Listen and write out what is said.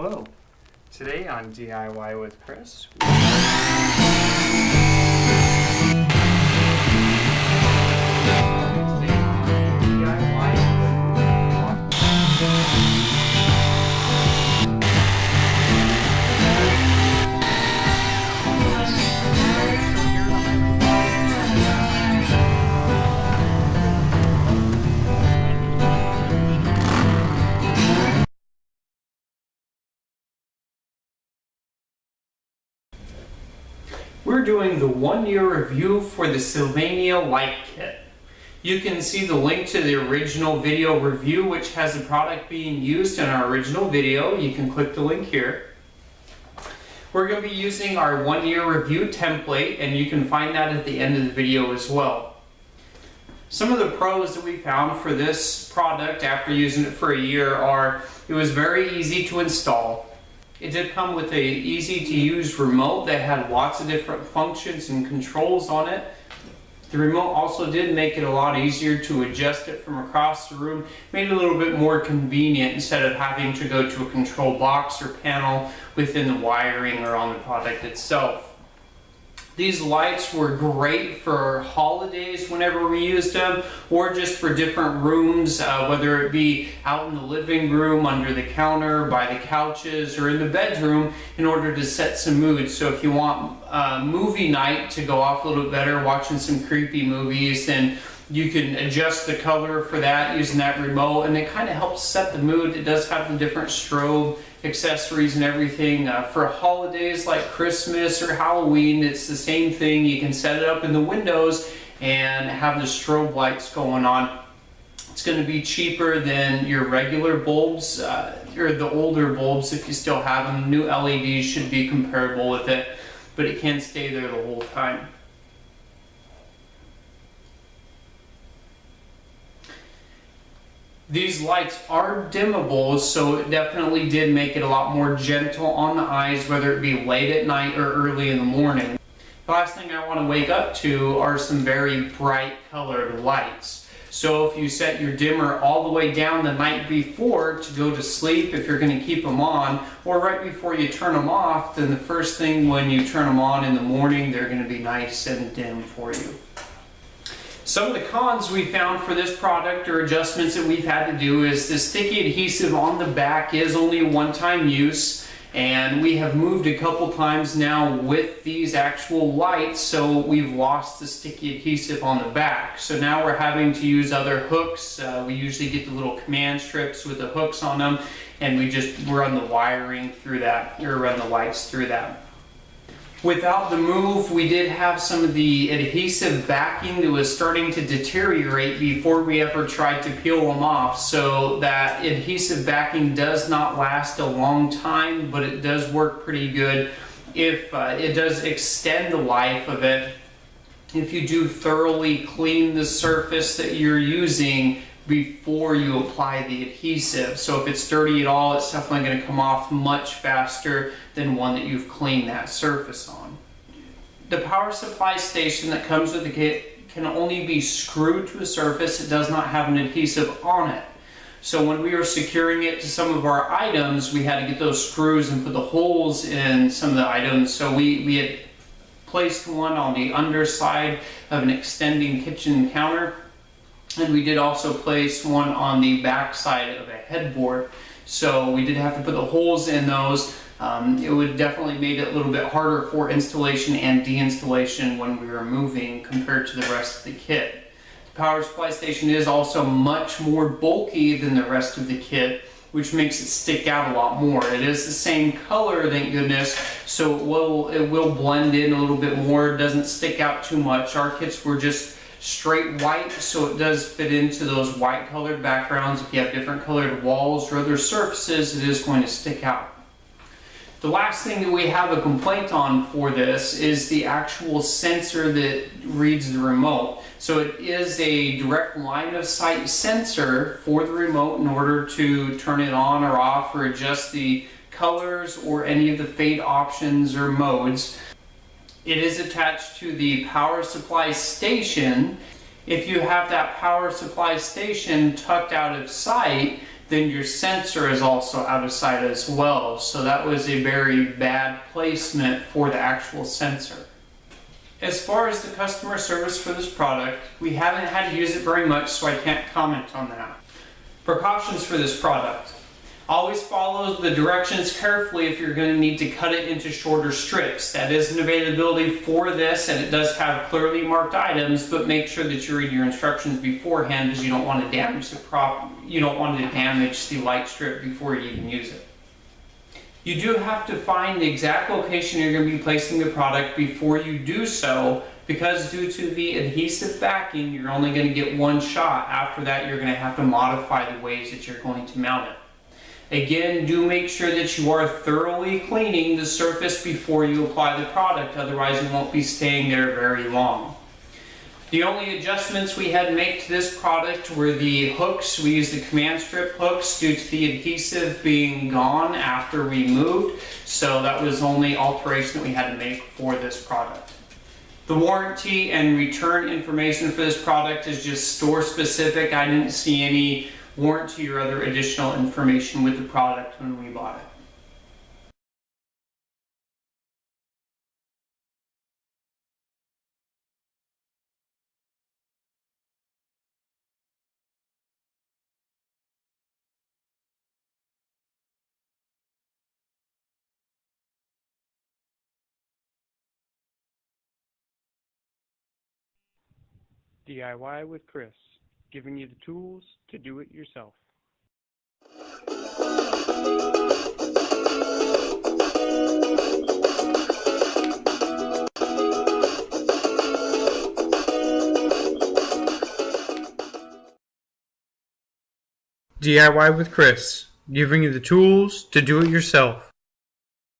Hello, today on DIY with Chris. We're doing the 1-year review for the Sylvania light kit. You can see the link to the original video review, which has the product being used in our original video. You can click the link here. We're going to be using our 1-year review template, and you can find that at the end of the video as well. Some of the pros that we found for this product after using it for a year are it was very easy to install. It did come with a easy to use remote that had lots of different functions and controls on it. The remote also did make it a lot easier to adjust it from across the room, made it a little bit more convenient instead of having to go to a control box or panel within the wiring or on the product itself. These lights were great for holidays whenever we used them, or just for different rooms, whether it be out in the living room, under the counter, by the couches, or in the bedroom, in order to set some mood. So if you want movie night to go off a little bit better, watching some creepy movies, then you can adjust the color for that using that remote, and it kind of helps set the mood. It does have the different strobe accessories and everything. For holidays like Christmas or Halloween, it's the same thing. You can set it up in the windows and have the strobe lights going on. It's going to be cheaper than your regular bulbs, or the older bulbs if you still have them. New LEDs should be comparable with it, but it can stay there the whole time. These lights are dimmable, so it definitely did make it a lot more gentle on the eyes, whether it be late at night or early in the morning. The last thing I want to wake up to are some very bright colored lights. So if you set your dimmer all the way down the night before to go to sleep, if you're going to keep them on, or right before you turn them off, then the first thing when you turn them on in the morning, they're going to be nice and dim for you. Some of the cons we found for this product, or adjustments that we've had to do, is the sticky adhesive on the back is only a one-time use, and we have moved a couple times now with these actual lights, so we've lost the sticky adhesive on the back. So now we're having to use other hooks. We usually get the little command strips with the hooks on them, and we just run the wiring through that, or run the lights through that. Without the move, we did have some of the adhesive backing that was starting to deteriorate before we ever tried to peel them off. So that adhesive backing does not last a long time, but it does work pretty good. If it does extend the life of it, if you do thoroughly clean the surface that you're using before you apply the adhesive. So if it's dirty at all, it's definitely going to come off much faster than one that you've cleaned that surface on. The power supply station that comes with the kit can only be screwed to a surface. It does not have an adhesive on it. So when we were securing it to some of our items, we had to get those screws and put the holes in some of the items. So we had placed one on the underside of an extending kitchen counter. And we did also place one on the back side of a headboard. So we did have to put the holes in those. It would definitely made it a little bit harder for installation and deinstallation when we were moving compared to the rest of the kit. The power supply station is also much more bulky than the rest of the kit, which makes it stick out a lot more. It is the same color, thank goodness, so it will blend in a little bit more. It doesn't stick out too much. Our kits were just straight white, so it does fit into those white colored backgrounds. If you have different colored walls or other surfaces, it is going to stick out. The last thing that we have a complaint on for this is the actual sensor that reads the remote. So it is a direct line of sight sensor for the remote in order to turn it on or off, or adjust the colors or any of the fade options or modes. It is attached to the power supply station. If you have that power supply station tucked out of sight, then your sensor is also out of sight as well. So that was a very bad placement for the actual sensor. As far as the customer service for this product, we haven't had to use it very much, so I can't comment on that. Precautions for this product. Always follow the directions carefully if you're going to need to cut it into shorter strips. That is an availability for this, and it does have clearly marked items, but make sure that you read your instructions beforehand, because you don't want to damage the light strip before you even use it. You do have to find the exact location you're going to be placing the product before you do so, because due to the adhesive backing, you're only going to get one shot. After that, you're going to have to modify the ways that you're going to mount it. Again, do make sure that you are thoroughly cleaning the surface before you apply the product, otherwise it won't be staying there very long. The only adjustments we had to make to this product were the hooks. We used the command strip hooks due to the adhesive being gone after we moved, so that was the only alteration that we had to make for this product. The warranty and return information for this product is just store specific. I didn't see any warranty or other additional information with the product when we bought it. DIY with Chris, giving you the tools to do it yourself. DIY with Chris, giving you the tools to do it yourself.